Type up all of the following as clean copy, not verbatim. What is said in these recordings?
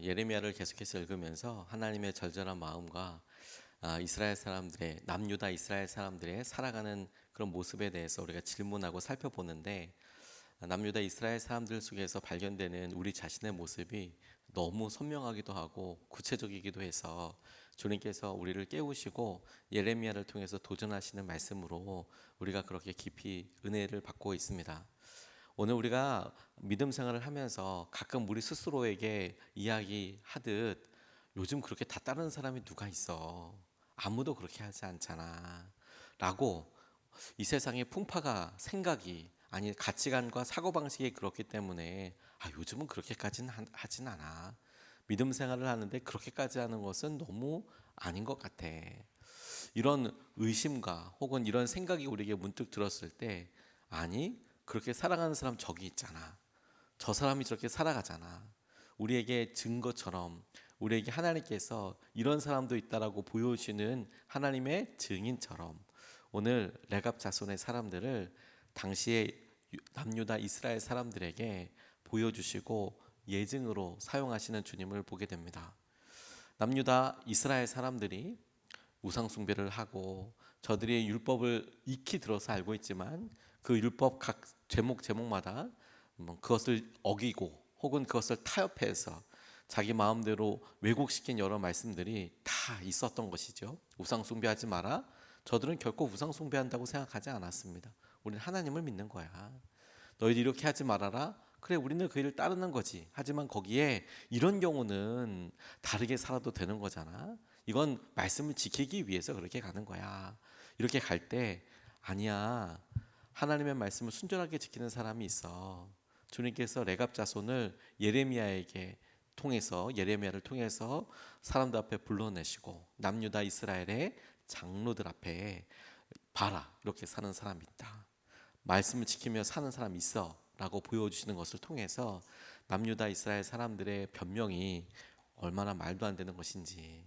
예레미야를 계속해서 읽으면서 하나님의 절절한 마음과 이스라엘 사람들의 남유다 이스라엘 사람들의 살아가는 그런 모습에 대해서 우리가 질문하고 살펴보는데 남유다 이스라엘 사람들 속에서 발견되는 우리 자신의 모습이 너무 선명하기도 하고 구체적이기도 해서 주님께서 우리를 깨우시고 예레미야를 통해서 도전하시는 말씀으로 우리가 그렇게 깊이 은혜를 받고 있습니다. 오늘 우리가 믿음 생활을 하면서 가끔 우리 스스로에게 이야기하듯 요즘 그렇게 다 따르는 사람이 누가 있어? 아무도 그렇게 하지 않잖아. 라고 이 세상의 풍파가 생각이 아니 가치관과 사고방식이 그렇기 때문에 요즘은 그렇게까지는 하진 않아. 믿음 생활을 하는데 그렇게까지 하는 것은 너무 아닌 것 같아. 이런 의심과 혹은 이런 생각이 우리에게 문득 들었을 때 아니 그렇게 살아가는 사람 저기 있잖아. 저 사람이 저렇게 살아가잖아. 우리에게 증거처럼 우리에게 하나님께서 이런 사람도 있다라고 보여주시는 하나님의 증인처럼 오늘 레갑 자손의 사람들을 당시의 남유다 이스라엘 사람들에게 보여주시고 예증으로 사용하시는 주님을 보게 됩니다. 남유다 이스라엘 사람들이 우상 숭배를 하고 저들이 율법을 익히 들어서 알고 있지만 그 율법 각 제목마다 그것을 어기고 혹은 그것을 타협해서 자기 마음대로 왜곡시킨 여러 말씀들이 다 있었던 것이죠. 우상 숭배하지 마라. 저들은 결코 우상 숭배한다고 생각하지 않았습니다. 우리는 하나님을 믿는 거야. 너희들 이렇게 하지 말아라. 그래 우리는 그 일을 따르는 거지. 하지만 거기에 이런 경우는 다르게 살아도 되는 거잖아. 이건 말씀을 지키기 위해서 그렇게 가는 거야. 이렇게 갈 때 아니야. 하나님의 말씀을 순전하게 지키는 사람이 있어. 주님께서 레갑 자손을 예레미야를 통해서 사람들 앞에 불러내시고 남유다 이스라엘의 장로들 앞에 봐라. 이렇게 사는 사람이 있다. 말씀을 지키며 사는 사람이 있어 라고 보여주시는 것을 통해서 남유다 이스라엘 사람들의 변명이 얼마나 말도 안 되는 것인지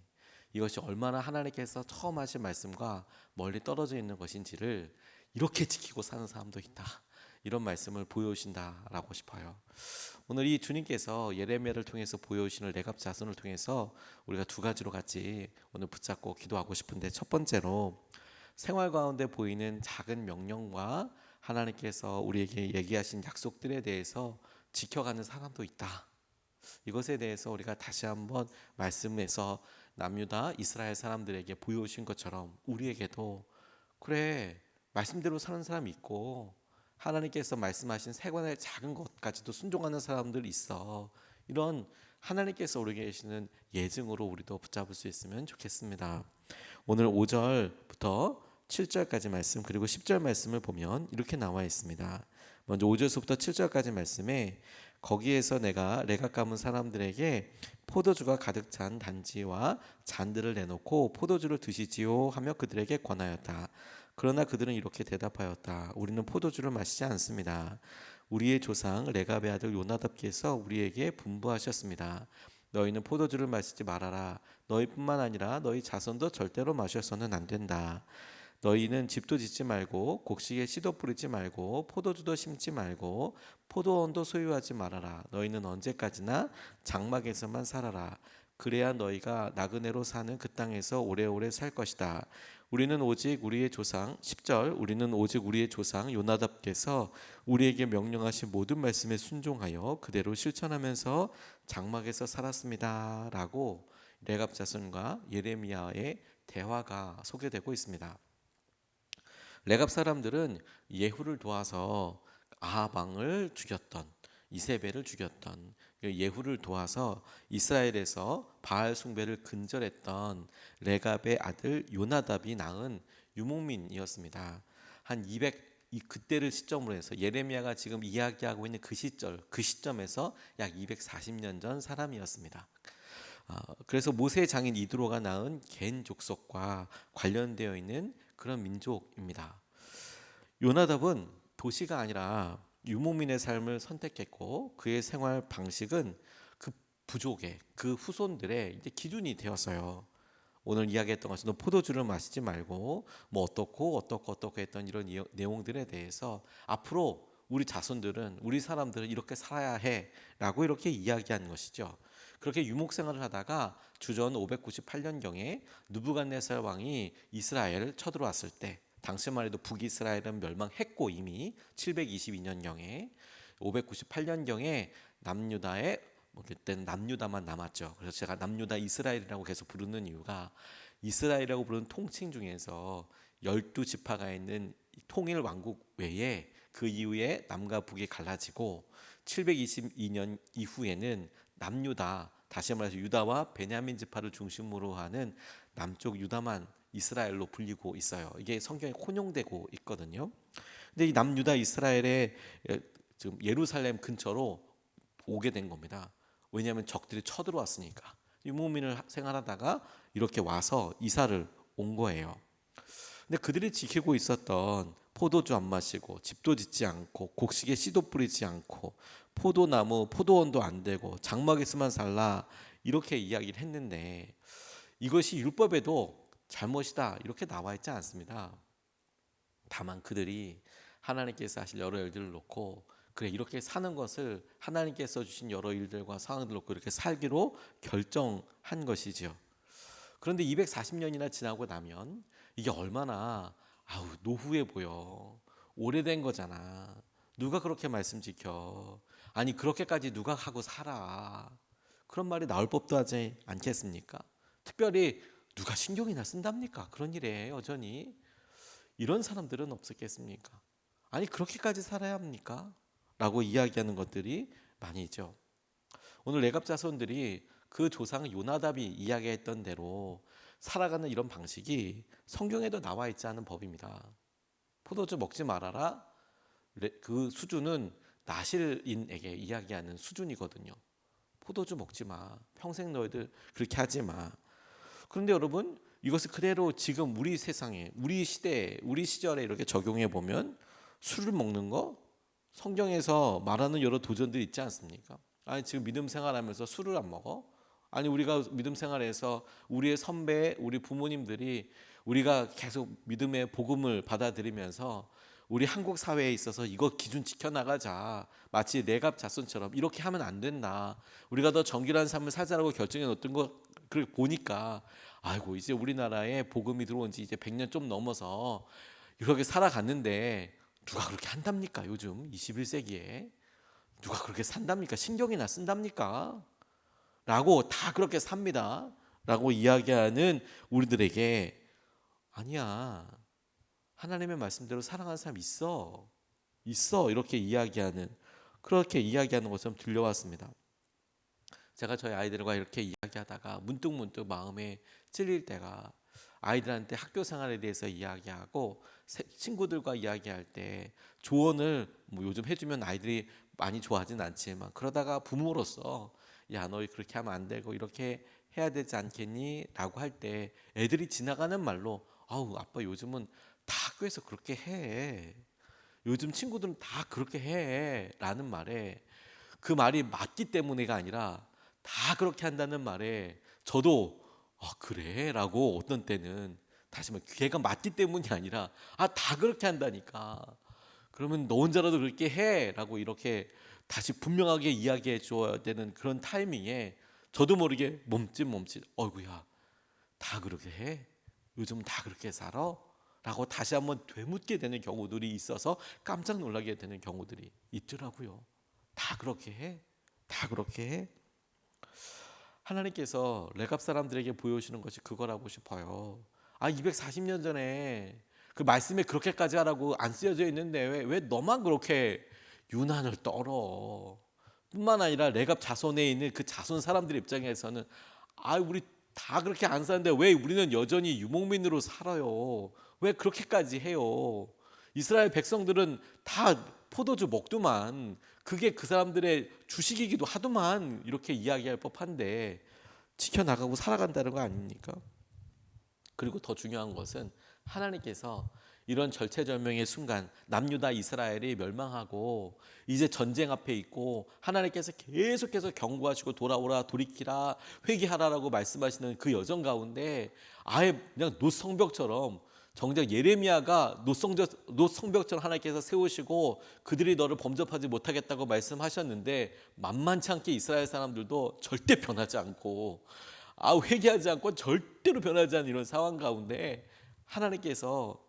이것이 얼마나 하나님께서 처음 하신 말씀과 멀리 떨어져 있는 것인지를 이렇게 지키고 사는 사람도 있다. 이런 말씀을 보여주신다라고 싶어요. 오늘 이 주님께서 예레미야를 통해서 보여주시는 레갑 자손을 통해서 우리가 두 가지로 같이 오늘 붙잡고 기도하고 싶은데 첫 번째로 생활 가운데 보이는 작은 명령과 하나님께서 우리에게 얘기하신 약속들에 대해서 지켜가는 사람도 있다. 이것에 대해서 우리가 다시 한번 말씀에서 남유다 이스라엘 사람들에게 보여주신 것처럼 우리에게도 그래 말씀대로 사는 사람이 있고 하나님께서 말씀하신 세관의 작은 것까지도 순종하는 사람들이 있어. 이런 하나님께서 우리에게 계시는 예증으로 우리도 붙잡을 수 있으면 좋겠습니다. 오늘 5절부터 7절까지 말씀 그리고 10절 말씀을 보면 이렇게 나와 있습니다. 먼저 5절부터 7절까지 말씀에 거기에서 내가 레갑 가문 사람들에게 포도주가 가득 찬 단지와 잔들을 내놓고 포도주를 드시지요 하며 그들에게 권하였다. 그러나 그들은 이렇게 대답하였다. 우리는 포도주를 마시지 않습니다. 우리의 조상 레갑의 아들 요나답께서 우리에게 분부하셨습니다. 너희는 포도주를 마시지 말아라. 너희뿐만 아니라 너희 자손도 절대로 마셔서는 안 된다. 너희는 집도 짓지 말고 곡식에 씨도 뿌리지 말고 포도주도 심지 말고 포도원도 소유하지 말아라. 너희는 언제까지나 장막에서만 살아라. 그래야 너희가 나그네로 사는 그 땅에서 오래오래 살 것이다. 우리는 오직 우리의 조상 10절 우리는 오직 우리의 조상 요나답께서 우리에게 명령하신 모든 말씀에 순종하여 그대로 실천하면서 장막에서 살았습니다. 라고 레갑 자손과 예레미야의 대화가 소개되고 있습니다. 레갑 사람들은 예후를 도와서 아합 왕을 죽였던 이세벨을 죽였던 예후를 도와서 이스라엘에서 바알 숭배를 근절했던 레갑의 아들 요나답이 낳은 유목민이었습니다. 한 200 그때를 시점으로 해서 예레미야가 지금 이야기하고 있는 그 시점에서 약 240년 전 사람이었습니다. 그래서 모세의 장인 이드로가 낳은 겐 족속과 관련되어 있는 그런 민족입니다. 요나답은 도시가 아니라 유목민의 삶을 선택했고 그의 생활 방식은 그 부족의 그 후손들의 이제 기준이 되었어요. 오늘 이야기했던 것처럼 포도주를 마시지 말고 뭐 어떻고 했던 이런 내용들에 대해서 앞으로 우리 자손들은 우리 사람들은 이렇게 살아야 해라고 이렇게 이야기한 것이죠. 그렇게 유목 생활을 하다가 주전 598년경에 느부갓네살 왕이 이스라엘을 쳐들어왔을 때, 당시만 해도 북이스라엘은 멸망했고 이미 722년경에 598년경에 남유다에 그때는 남유다만 남았죠. 그래서 제가 남유다 이스라엘이라고 계속 부르는 이유가, 이스라엘이라고 부르는 통칭 중에서 12지파가 있는 통일 왕국 외에 그 이후에 남과 북이 갈라지고 722년 이후에는 남유다, 다시 말해서 유다와 베냐민 지파를 중심으로 하는 남쪽 유다만 이스라엘로 불리고 있어요. 이게 성경에 혼용되고 있거든요. 근데 이 남유다 이스라엘의 지금 예루살렘 근처로 오게 된 겁니다. 왜냐하면 적들이 쳐들어왔으니까. 유목민을 생활하다가 이렇게 와서 이사를 온 거예요. 근데 그들이 지키고 있었던 포도주 안 마시고 집도 짓지 않고 곡식에 씨도 뿌리지 않고 포도나무 포도원도 안 되고 장막에서만 살라, 이렇게 이야기를 했는데, 이것이 율법에도 잘못이다 이렇게 나와 있지 않습니다. 다만 그들이 하나님께서 하실 여러 일들을 놓고, 그래 이렇게 사는 것을 하나님께서 주신 여러 일들과 상황들을 놓고 이렇게 살기로 결정한 것이죠. 그런데 240년이나 지나고 나면 이게 얼마나 노후해 보여. 오래된 거잖아. 누가 그렇게 말씀 지켜. 아니 그렇게까지 누가 하고 살아. 그런 말이 나올 법도 하지 않겠습니까? 특별히 누가 신경이나 쓴답니까? 그런 일에 여전히. 이런 사람들은 없었겠습니까? 아니 그렇게까지 살아야 합니까? 라고 이야기하는 것들이 많이 있죠. 오늘 레갑 자손들이 그 조상 요나답이 이야기했던 대로 살아가는 이런 방식이 성경에도 나와 있지 않은 법입니다. 포도주 먹지 말아라. 그 수준은 나실인에게 이야기하는 수준이거든요. 포도주 먹지 마. 평생 너희들 그렇게 하지 마. 그런데 여러분, 이것을 그대로 지금 우리 세상에, 우리 시대에, 우리 시절에 이렇게 적용해 보면 술을 먹는 거, 성경에서 말하는 여러 도전들이 있지 않습니까? 아니 지금 믿음 생활하면서 술을 안 먹어? 아니 우리가 믿음 생활에서 우리의 선배, 우리 부모님들이 우리가 계속 믿음의 복음을 받아들이면서 우리 한국 사회에 있어서 이거 기준 지켜나가자, 마치 레갑 자손처럼 이렇게 하면 안 된다, 우리가 더 정결한 삶을 살자라고 결정해 놓던 거 보니까 아이고 이제 우리나라에 복음이 들어온 지 이제 100년 좀 넘어서 이렇게 살아갔는데 누가 그렇게 한답니까? 요즘 21세기에 누가 그렇게 산답니까? 신경이나 쓴답니까? 라고 다 그렇게 삽니다 라고 이야기하는 우리들에게, 아니야, 하나님의 말씀대로 사랑하는 사람 있어 이렇게 이야기하는, 그렇게 이야기하는 것처럼 들려왔습니다. 제가 저희 아이들과 이렇게 이야기하다가 문득 마음에 찔릴 때가, 아이들한테 학교 생활에 대해서 이야기하고 친구들과 이야기할 때 조언을 요즘 해주면 아이들이 많이 좋아하진 않지만, 그러다가 부모로서 야 너희 그렇게 하면 안 되고 이렇게 해야 되지 않겠니? 라고 할 때 애들이 지나가는 말로 아우 아빠 요즘은 다 학교에서 그렇게 해, 요즘 친구들은 다 그렇게 해 라는 말에, 그 말이 맞기 때문에가 아니라 다 그렇게 한다는 말에 저도 그래? 라고 어떤 때는 다시 말해 걔가 맞기 때문이 아니라 다 그렇게 한다니까, 그러면 너 혼자라도 그렇게 해 라고 이렇게 다시 분명하게 이야기해 줘야 되는 그런 타이밍에 저도 모르게 몸짓 어이구야 다 그렇게 해? 요즘 다 그렇게 살아? 라고 다시 한번 되묻게 되는 경우들이 있어서 깜짝 놀라게 되는 경우들이 있더라고요. 다 그렇게 해? 다 그렇게 해? 하나님께서 레갑 사람들에게 보여주시는 것이 그거라고 싶어요. 240년 전에 그 말씀에 그렇게까지 하라고 안 쓰여져 있는데 왜 너만 그렇게 유난을 떨어? 뿐만 아니라 레갑 자손에 있는 그 자손 사람들 입장에서는 우리 다 그렇게 안 사는데 왜 우리는 여전히 유목민으로 살아요? 왜 그렇게까지 해요? 이스라엘 백성들은 다 포도주 먹더만, 그게 그 사람들의 주식이기도 하더만, 이렇게 이야기할 법한데 지켜나가고 살아간다는 거 아닙니까? 그리고 더 중요한 것은 하나님께서 이런 절체절명의 순간, 남유다 이스라엘이 멸망하고 이제 전쟁 앞에 있고 하나님께서 계속해서 경고하시고 돌아오라, 돌이키라, 회개하라라고 말씀하시는 그 여정 가운데 아예 그냥 노성벽처럼 정작 예레미야가 노성벽처럼 하나님께서 세우시고 그들이 너를 범접하지 못하겠다고 말씀하셨는데 만만치 않게 이스라엘 사람들도 절대 변하지 않고 회개하지 않고 절대로 변하지 않는 이런 상황 가운데 하나님께서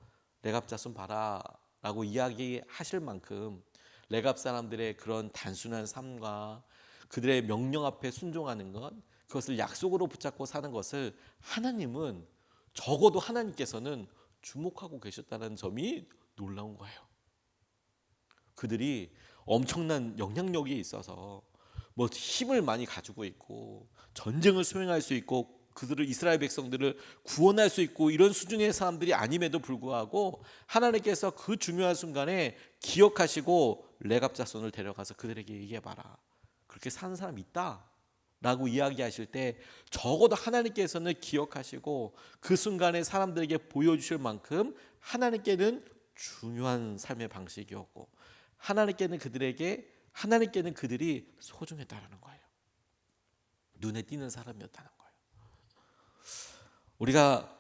레갑 자손 봐라 라고 이야기하실 만큼 레갑 사람들의 그런 단순한 삶과 그들의 명령 앞에 순종하는 것, 그것을 약속으로 붙잡고 사는 것을 하나님은 적어도 하나님께서는 주목하고 계셨다는 점이 놀라운 거예요. 그들이 엄청난 영향력이 있어서 뭐 힘을 많이 가지고 있고 전쟁을 수행할 수 있고 그들을 이스라엘 백성들을 구원할 수 있고 이런 수준의 사람들이 아님에도 불구하고 하나님께서 그 중요한 순간에 기억하시고 레갑 자손을 데려가서 그들에게 얘기해봐라. 그렇게 사는 사람 있다 라고 이야기하실 때 적어도 하나님께서는 기억하시고 그 순간에 사람들에게 보여주실 만큼 하나님께는 중요한 삶의 방식이었고 하나님께는 그들이 소중했다라는 거예요. 눈에 띄는 사람이었다는 거예요. 우리가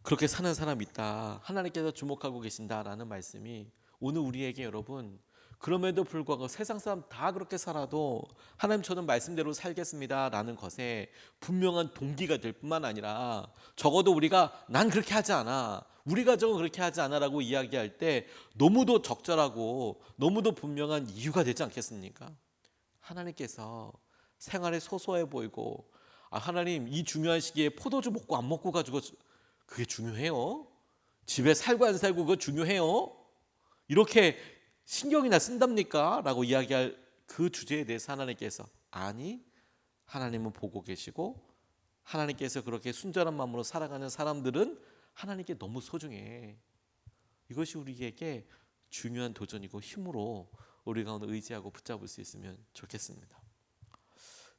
그렇게 사는 사람이 있다, 하나님께서 주목하고 계신다라는 말씀이 오늘 우리에게 여러분, 그럼에도 불구하고 세상 사람 다 그렇게 살아도 하나님 저는 말씀대로 살겠습니다 라는 것에 분명한 동기가 될 뿐만 아니라 적어도 우리가 난 그렇게 하지 않아, 우리 가정은 그렇게 하지 않아 라고 이야기할 때 너무도 적절하고 너무도 분명한 이유가 되지 않겠습니까? 하나님께서 생활에 소소해 보이고 하나님 이 중요한 시기에 포도주 먹고 안 먹고 가지고 그게 중요해요? 집에 살고 안 살고 그거 중요해요? 이렇게 신경이나 쓴답니까? 라고 이야기할 그 주제에 대해서 하나님께서 아니, 하나님은 보고 계시고 하나님께서 그렇게 순전한 마음으로 살아가는 사람들은 하나님께 너무 소중해. 이것이 우리에게 중요한 도전이고 힘으로 우리가 오늘 의지하고 붙잡을 수 있으면 좋겠습니다.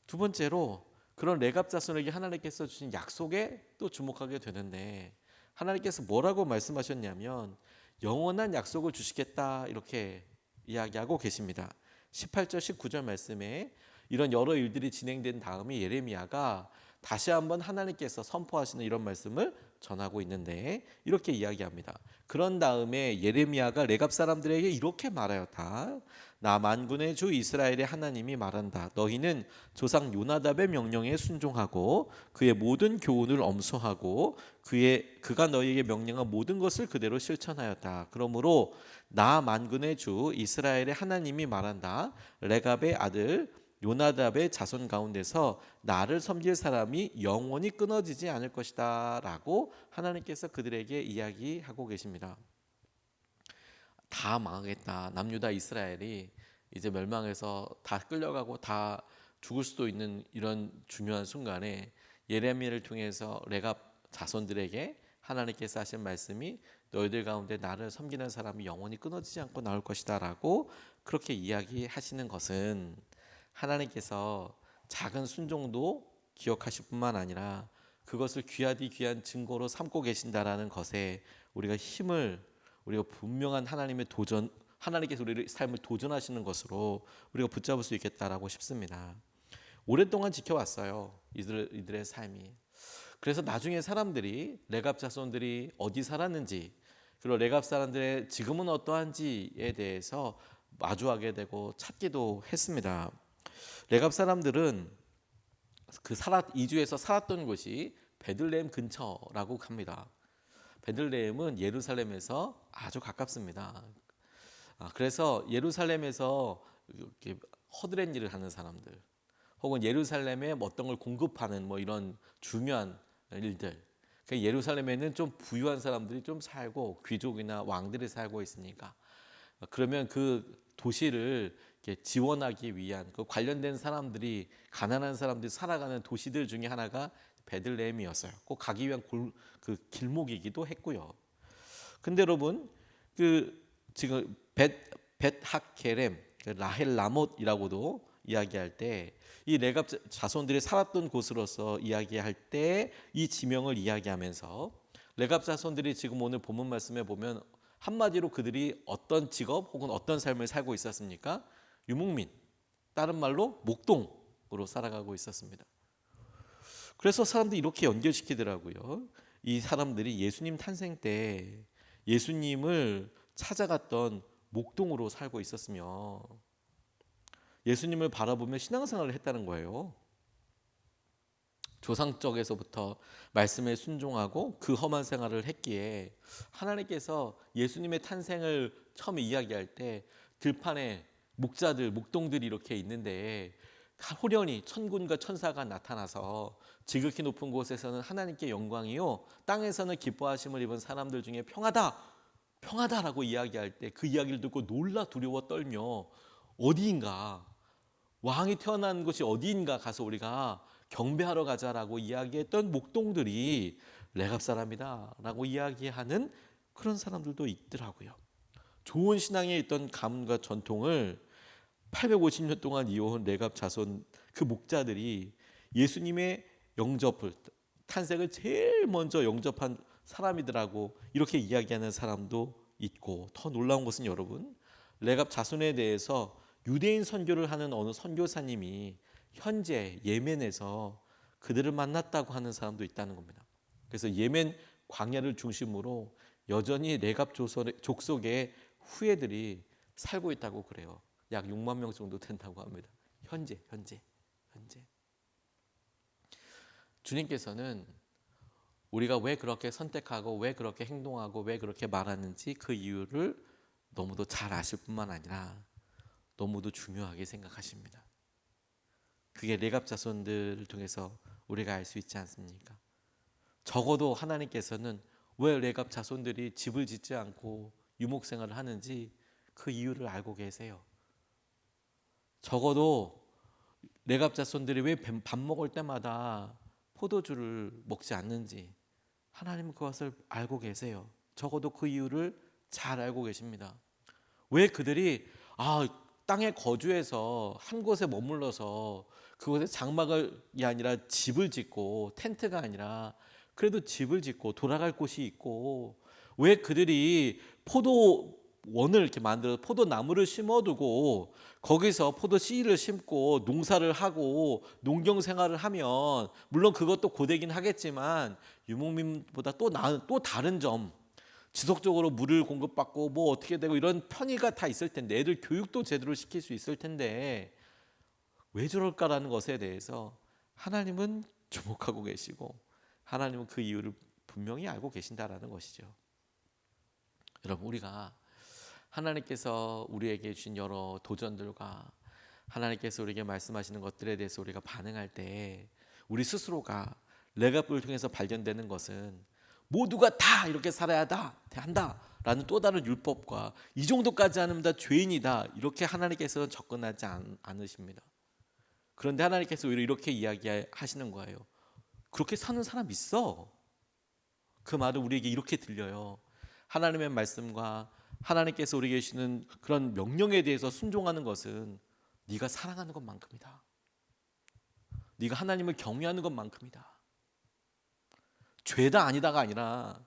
두 번째로 그런 레갑 자손에게 하나님께서 주신 약속에 또 주목하게 되는데 하나님께서 뭐라고 말씀하셨냐면 영원한 약속을 주시겠다 이렇게 이야기하고 계십니다. 18절 19절 말씀에 이런 여러 일들이 진행된 다음에 예레미야가 다시 한번 하나님께서 선포하시는 이런 말씀을 전하고 있는데 이렇게 이야기합니다. 그런 다음에 예레미야가 레갑 사람들에게 이렇게 말하였다. 나 만군의 주 이스라엘의 하나님이 말한다. 너희는 조상 요나답의 명령에 순종하고 그의 모든 교훈을 엄수하고 그가 너희에게 명령한 모든 것을 그대로 실천하였다. 그러므로 나 만군의 주 이스라엘의 하나님이 말한다. 레갑의 아들 요나답의 자손 가운데서 나를 섬길 사람이 영원히 끊어지지 않을 것이다 라고 하나님께서 그들에게 이야기하고 계십니다. 다 망하겠다. 남유다 이스라엘이 이제 멸망해서 다 끌려가고 다 죽을 수도 있는 이런 중요한 순간에 예레미야를 통해서 레갑 자손들에게 하나님께서 하신 말씀이 너희들 가운데 나를 섬기는 사람이 영원히 끊어지지 않고 나올 것이다 라고 그렇게 이야기하시는 것은 하나님께서 작은 순종도 기억하실 뿐만 아니라 그것을 귀하디 귀한 증거로 삼고 계신다라는 것에 우리가 분명한 하나님의 도전, 하나님께서 우리의 삶을 도전하시는 것으로 우리가 붙잡을 수 있겠다라고 싶습니다. 오랫동안 지켜왔어요, 이들의 삶이. 그래서 나중에 사람들이 레갑 자손들이 어디 살았는지 그리고 레갑 사람들의 지금은 어떠한지에 대해서 마주하게 되고 찾기도 했습니다. 레갑 사람들은 이주해서 살았던 곳이 베들레헴 근처라고 합니다. 베들레헴은 예루살렘에서 아주 가깝습니다. 그래서 예루살렘에서 이렇게 허드렛 일을 하는 사람들, 혹은 예루살렘에 어떤 걸 공급하는 이런 중요한 일들. 예루살렘에는 좀 부유한 사람들이 좀 살고 귀족이나 왕들이 살고 있으니까 그러면 그 도시를 이렇게 지원하기 위한 그 관련된 사람들이 가난한 사람들이 살아가는 도시들 중에 하나가 베들레헴이었어요. 꼭 가기 위한 그 길목이기도 했고요. 근데 여러분 지금 벳하케렘 라헬 라못이라고도 이야기할 때 이 레갑 자손들이 살았던 곳으로서 이야기할 때 이 지명을 이야기하면서 레갑 자손들이 지금 오늘 본문 말씀에 보면 한마디로 그들이 어떤 직업 혹은 어떤 삶을 살고 있었습니까? 유목민, 다른 말로 목동으로 살아가고 있었습니다. 그래서 사람들이 이렇게 연결시키더라고요. 이 사람들이 예수님 탄생 때 예수님을 찾아갔던 목동으로 살고 있었으며 예수님을 바라보며 신앙생활을 했다는 거예요. 조상적에서부터 말씀에 순종하고 그 험한 생활을 했기에 하나님께서 예수님의 탄생을 처음에 이야기할 때 들판에 목자들, 목동들이 이렇게 있는데 호련히 천군과 천사가 나타나서 지극히 높은 곳에서는 하나님께 영광이요 땅에서는 기뻐하심을 입은 사람들 중에 평하다, 평하다라고 이야기할 때 그 이야기를 듣고 놀라 두려워 떨며 어디인가, 왕이 태어난 곳이 어디인가 가서 우리가 경배하러 가자라고 이야기했던 목동들이 레갑 사람이다 라고 이야기하는 그런 사람들도 있더라고요. 좋은 신앙에 있던 가문과 전통을 850년 동안 이어온 레갑 자손 그 목자들이 예수님의 영접을, 탄생을 제일 먼저 영접한 사람이더라고 이렇게 이야기하는 사람도 있고, 더 놀라운 것은 여러분, 레갑 자손에 대해서 유대인 선교를 하는 어느 선교사님이 현재 예멘에서 그들을 만났다고 하는 사람도 있다는 겁니다. 그래서 예멘 광야를 중심으로 여전히 레갑 족속의 후예들이 살고 있다고 그래요. 약 6만 명 정도 된다고 합니다. 현재. 주님께서는 우리가 왜 그렇게 선택하고 왜 그렇게 행동하고 왜 그렇게 말하는지 그 이유를 너무도 잘 아실 뿐만 아니라 너무도 중요하게 생각하십니다. 그게 레갑 자손들을 통해서 우리가 알 수 있지 않습니까? 적어도 하나님께서는 왜 레갑 자손들이 집을 짓지 않고 유목생활을 하는지 그 이유를 알고 계세요. 적어도 레갑 자손들이 왜 밥 먹을 때마다 포도주를 먹지 않는지 하나님은 그것을 알고 계세요. 적어도 그 이유를 잘 알고 계십니다. 왜 그들이 땅에 거주해서 한 곳에 머물러서 그곳에 장막이 아니라 집을 짓고, 텐트가 아니라 그래도 집을 짓고 돌아갈 곳이 있고, 왜 그들이 포도원을 이렇게 만들어서 포도나무를 심어두고 거기서 포도 씨를 심고 농사를 하고 농경 생활을 하면, 물론 그것도 고되긴 하겠지만 유목민보다 또 다른 점, 지속적으로 물을 공급받고 뭐 어떻게 되고 이런 편의가 다 있을 텐데, 애들 교육도 제대로 시킬 수 있을 텐데 왜 저럴까라는 것에 대해서 하나님은 주목하고 계시고 하나님은 그 이유를 분명히 알고 계신다라는 것이죠. 여러분, 우리가 하나님께서 우리에게 주신 여러 도전들과 하나님께서 우리에게 말씀하시는 것들에 대해서 우리가 반응할 때 우리 스스로가 레갑을 통해서 발견되는 것은 모두가 다 이렇게 살아야 한다 라는 또 다른 율법과 이 정도까지 하면 다 죄인이다 이렇게 하나님께서는 접근하지 않으십니다. 그런데 하나님께서 오히려 이렇게 이야기하시는 거예요. 그렇게 사는 사람 있어. 그 말은 우리에게 이렇게 들려요. 하나님의 말씀과 하나님께서 우리에게 주시는 그런 명령에 대해서 순종하는 것은 네가 사랑하는 것만큼이다. 네가 하나님을 경외하는 것만큼이다. 죄다 아니다가 아니라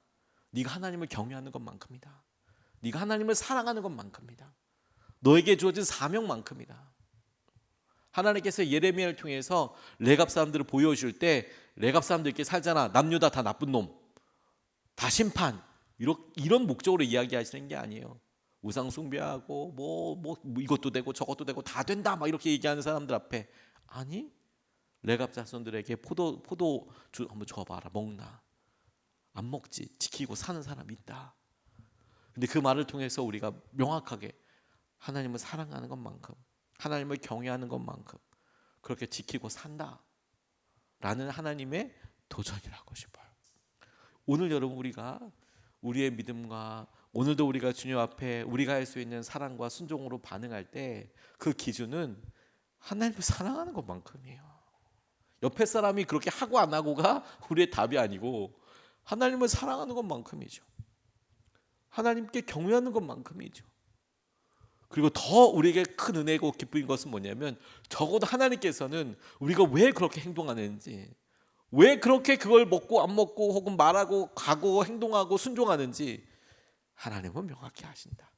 네가 하나님을 경외하는 것만큼이다. 네가 하나님을 사랑하는 것만큼이다. 너에게 주어진 사명만큼이다. 하나님께서 예레미야를 통해서 레갑 사람들을 보여줄 때 레갑 사람들 이렇게 살잖아. 남유다 다 나쁜 놈, 다 심판, 이런 목적으로 이야기하시는 게 아니에요. 우상 숭배하고 뭐 이것도 되고 저것도 되고 다 된다 막 이렇게 얘기하는 사람들 앞에, 아니 레갑 자손들에게 포도주 한번 줘봐라. 먹나? 안 먹지. 지키고 사는 사람이 있다. 근데 그 말을 통해서 우리가 명확하게 하나님을 사랑하는 것만큼, 하나님을 경외하는 것만큼 그렇게 지키고 산다 라는 하나님의 도전이라고 싶어요. 오늘 여러분, 우리가 우리의 믿음과 오늘도 우리가 주님 앞에 우리가 할 수 있는 사랑과 순종으로 반응할 때 그 기준은 하나님을 사랑하는 것만큼이에요. 옆에 사람이 그렇게 하고 안 하고가 우리의 답이 아니고 하나님을 사랑하는 것만큼이죠. 하나님께 경외하는 것만큼이죠. 그리고 더 우리에게 큰 은혜고 기쁨인 것은 뭐냐면, 적어도 하나님께서는 우리가 왜 그렇게 행동하는지, 왜 그렇게 그걸 먹고 안 먹고 혹은 말하고 가고 행동하고 순종하는지 하나님은 명확히 아신다.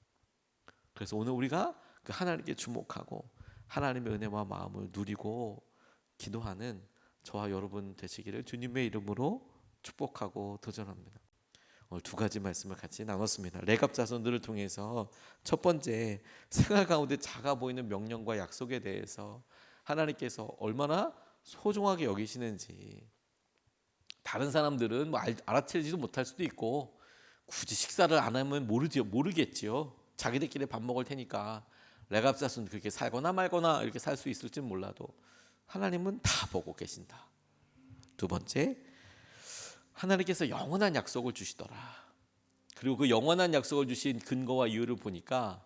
그래서 오늘 우리가 그 하나님께 주목하고 하나님의 은혜와 마음을 누리고 기도하는 저와 여러분 되시기를 주님의 이름으로 축복하고 도전합니다. 오늘 두 가지 말씀을 같이 나눴습니다. 레갑 자손들을 통해서 첫 번째, 생활 가운데 작아 보이는 명령과 약속에 대해서 하나님께서 얼마나 소중하게 여기시는지, 다른 사람들은 뭐 알아채지도 못할 수도 있고 굳이 식사를 안 하면 모르겠지요. 자기들끼리 밥 먹을 테니까 레갑 자손 그렇게 살거나 말거나 이렇게 살 수 있을지 몰라도 하나님은 다 보고 계신다. 두 번째, 하나님께서 영원한 약속을 주시더라. 그리고 그 영원한 약속을 주신 근거와 이유를 보니까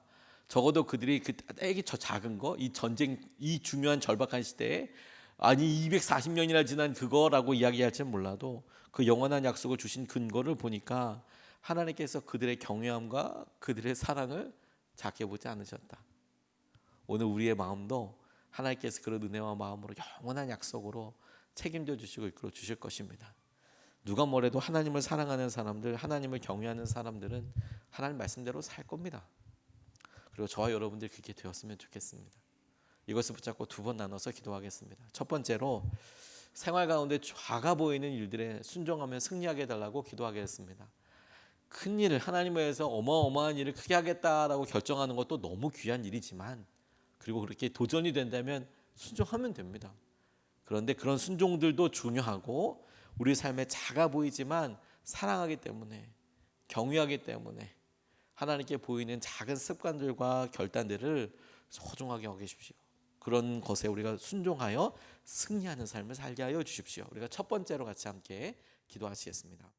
적어도 그들이 그 애기 저 작은 거, 이 전쟁, 이 중요한 절박한 시대에 아니 240년이나 지난 그거라고 이야기할지는 몰라도 그 영원한 약속을 주신 근거를 보니까 하나님께서 그들의 경외함과 그들의 사랑을 작게 보지 않으셨다. 오늘 우리의 마음도 하나님께서 그런 은혜와 마음으로 영원한 약속으로 책임져 주시고 이끌어 주실 것입니다. 누가 뭐래도 하나님을 사랑하는 사람들, 하나님을 경외하는 사람들은 하나님 말씀대로 살 겁니다. 그리고 저와 여러분들이 그렇게 되었으면 좋겠습니다. 이것을 붙잡고 두 번 나눠서 기도하겠습니다. 첫 번째로, 생활 가운데 작아 보이는 일들에 순종하며 승리하게 해달라고 기도하겠습니다. 큰 일을, 하나님을 위해서 어마어마한 일을 크게 하겠다라고 결정하는 것도 너무 귀한 일이지만, 그리고 그렇게 도전이 된다면 순종하면 됩니다. 그런데 그런 순종들도 중요하고, 우리 삶에 작아 보이지만 사랑하기 때문에, 경외하기 때문에 하나님께 보이는 작은 습관들과 결단들을 소중하게 여기십시오. 그런 것에 우리가 순종하여 승리하는 삶을 살게 하여 주십시오. 우리가 첫 번째로 같이 함께 기도하시겠습니다.